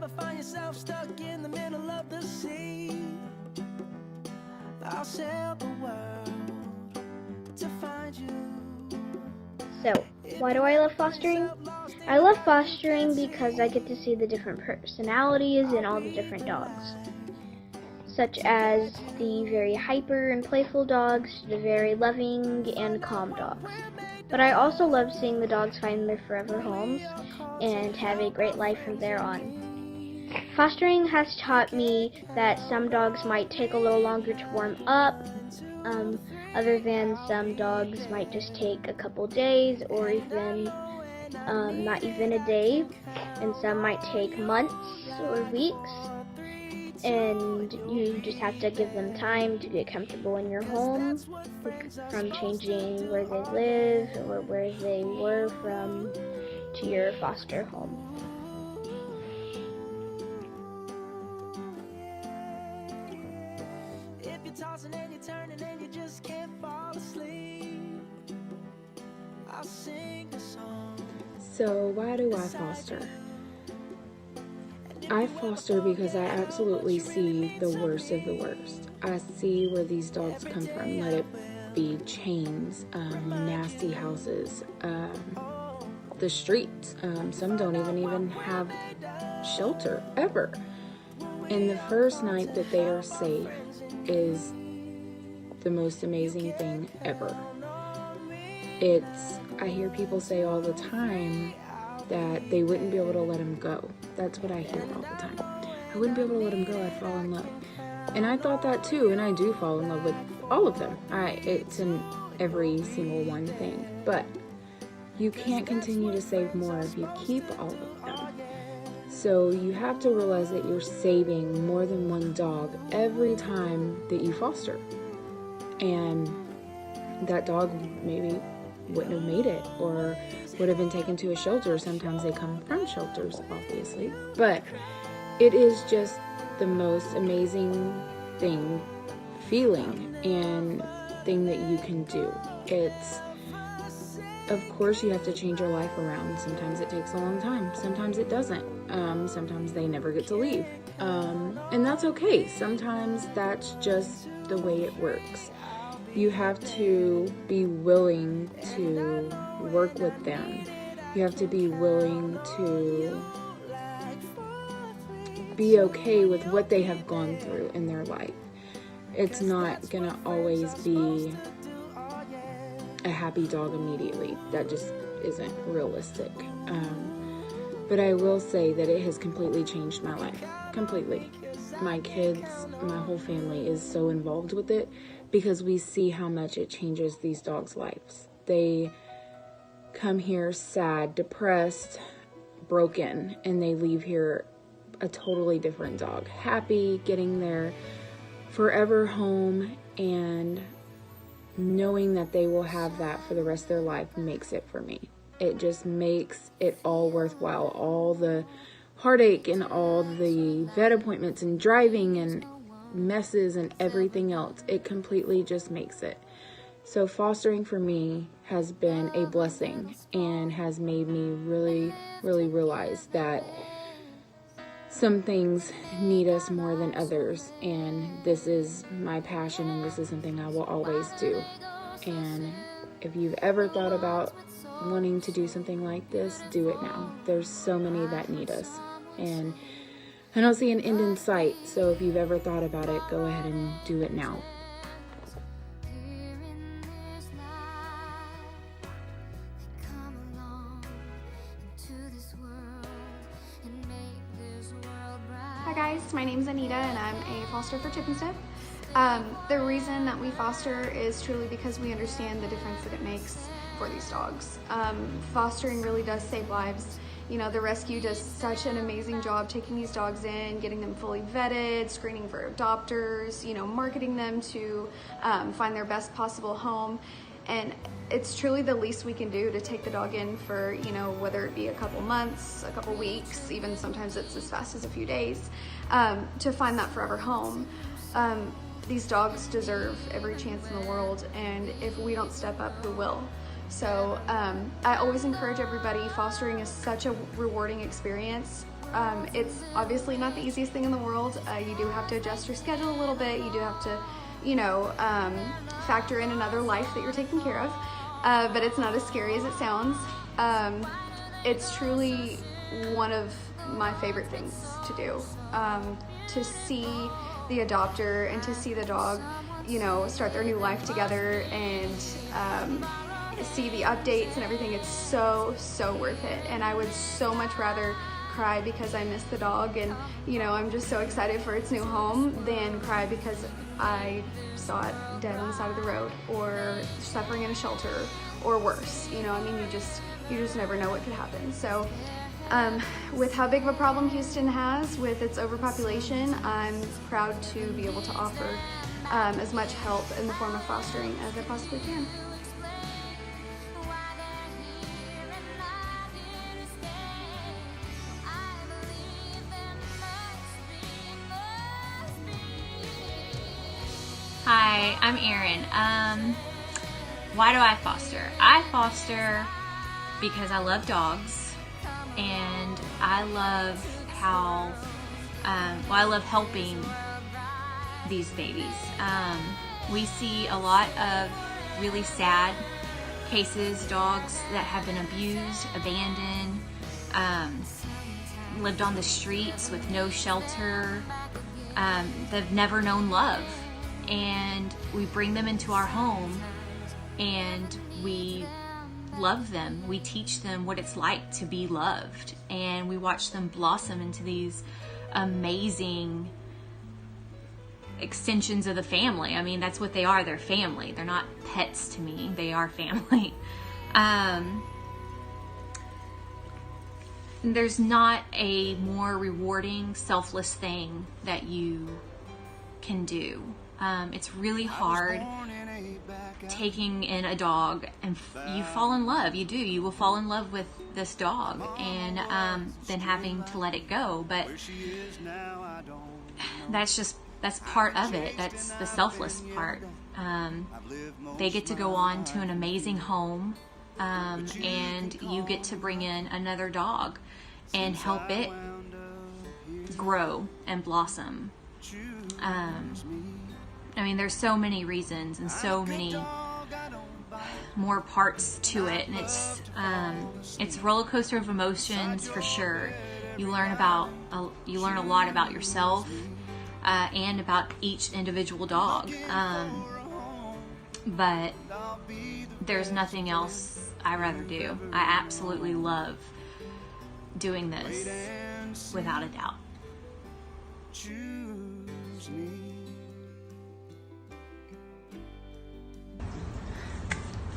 ever find yourself stuck in the middle of the sea, I'll sail the world to find you. So, why do I love fostering? I love fostering because I get to see the different personalities in all the different dogs, such as the very hyper and playful dogs to the very loving and calm dogs. But I also love seeing the dogs find their forever homes and have a great life from there on. Fostering has taught me that some dogs might take a little longer to warm up, other than some dogs might just take a couple days or even not even a day, and some might take months or weeks, and you just have to give them time to get comfortable in your home, from changing where they live or where they were from to your foster home. If you're tossing and you're turning and you just can't fall asleep, I'll sing a song. So why do I foster? I foster because I absolutely see the worst of the worst. I see where these dogs come from. Let it be chains, nasty houses, the streets. Some don't even have shelter ever. And the first night that they are safe is the most amazing thing ever. I hear people say all the time that they wouldn't be able to let him go. That's what I hear all the time. I wouldn't be able to let him go, I'd fall in love. And I thought that too, and I do fall in love with all of them. It's in every single one thing. But you can't continue to save more if you keep all of them. So you have to realize that you're saving more than one dog every time that you foster. And that dog maybe wouldn't have made it or would have been taken to a shelter. Sometimes they come from shelters, obviously. But it is just the most amazing feeling and thing that you can do. Of course, you have to change your life around. Sometimes it takes a long time. Sometimes it doesn't. Sometimes they never get to leave. And that's okay. Sometimes that's just the way it works. You have to be willing to work with them. You have to be willing to be okay with what they have gone through in their life. It's not gonna always be a happy dog immediately. That just isn't realistic. But I will say that it has completely changed my life. Completely. My kids, my whole family is so involved with it because we see how much it changes these dogs' lives. They come here sad, depressed, broken, and they leave here a totally different dog. Happy, getting their forever home, and knowing that they will have that for the rest of their life makes it for me. It just makes it all worthwhile. All the heartache and all the vet appointments and driving and messes and everything else, it completely just makes it. So fostering for me has been a blessing and has made me really, really realize that some things need us more than others, and this is my passion, and this is something I will always do. And if you've ever thought about wanting to do something like this, do it now. There's so many that need us, and I don't see an end in sight. So if you've ever thought about it, go ahead and do it now. Hi guys, my name's Anita and I'm a foster for Chip and Sniff. The reason that we foster is truly because we understand the difference that it makes for these dogs. Fostering really does save lives. You know, the rescue does such an amazing job taking these dogs in, getting them fully vetted, screening for adopters, you know, marketing them to find their best possible home. And it's truly the least we can do to take the dog in for, you know, whether it be a couple months, a couple weeks, even sometimes it's as fast as a few days, to find that forever home. These dogs deserve every chance in the world, and if we don't step up, who will? So I always encourage everybody, fostering is such a rewarding experience. It's obviously not the easiest thing in the world. You do have to adjust your schedule a little bit. You do have to, factor in another life that you're taking care of. But it's not as scary as it sounds. It's truly one of my favorite things to do. To see the adopter and to see the dog, start their new life together and see the updates and everything. It's so worth it. And I would so much rather cry because I miss the dog and I'm just so excited for its new home than cry because I saw it dead on the side of the road or suffering in a shelter or worse. You just never know what could happen. So with how big of a problem Houston has with its overpopulation, I'm proud to be able to offer as much help in the form of fostering as I possibly can. Hi, I'm Erin. Why do I foster? I foster because I love dogs and I love how, I love helping these babies. We see a lot of really sad cases, dogs that have been abused, abandoned, lived on the streets with no shelter, they've never known love. And we bring them into our home and we love them. We teach them what it's like to be loved, and we watch them blossom into these amazing extensions of the family. I mean, that's what they are. They're family. They're not pets to me. They are family. There's not a more rewarding, selfless thing that you can do. It's really hard taking in a dog and you fall in love. You will fall in love with this dog and then having to let it go. But that's part of it. That's the selfless part. They get to go on to an amazing home and you get to bring in another dog and help it grow and blossom. I mean, there's so many reasons and so many more parts to it, and it's a roller coaster of emotions for sure. You learn a lot about yourself and about each individual dog. But there's nothing else I'd rather do. I absolutely love doing this without a doubt.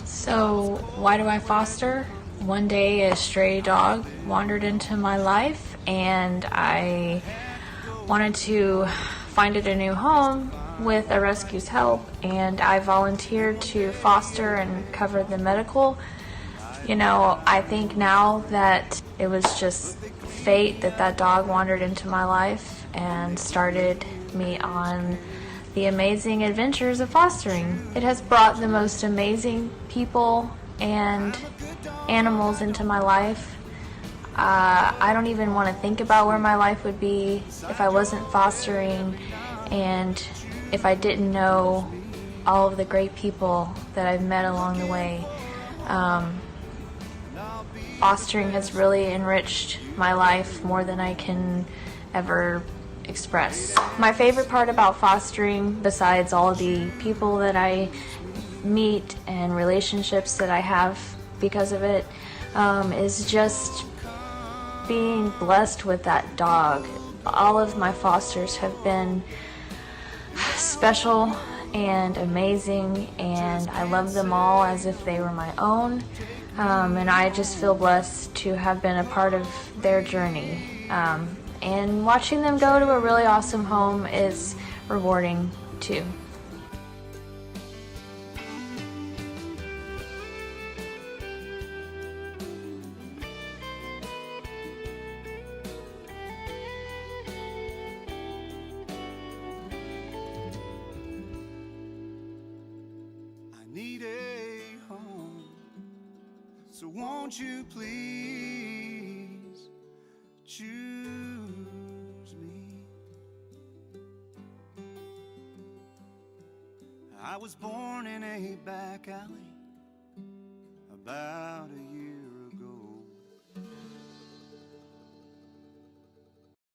So, why do I foster? One day a stray dog wandered into my life and I wanted to find it a new home with a rescue's help, and I volunteered to foster and cover the medical. I think now that it was just fate that dog wandered into my life and started me on the amazing adventures of fostering. It has brought the most amazing people and animals into my life. I don't even want to think about where my life would be if I wasn't fostering and if I didn't know all of the great people that I've met along the way. Fostering has really enriched my life more than I can ever express. My favorite part about fostering, besides all the people that I meet and relationships that I have because of it, is just being blessed with that dog. All of my fosters have been special and amazing, and I love them all as if they were my own. And I just feel blessed to have been a part of their journey. And watching them go to a really awesome home is rewarding too. I need a home, so won't you please choose I was born in a back alley about a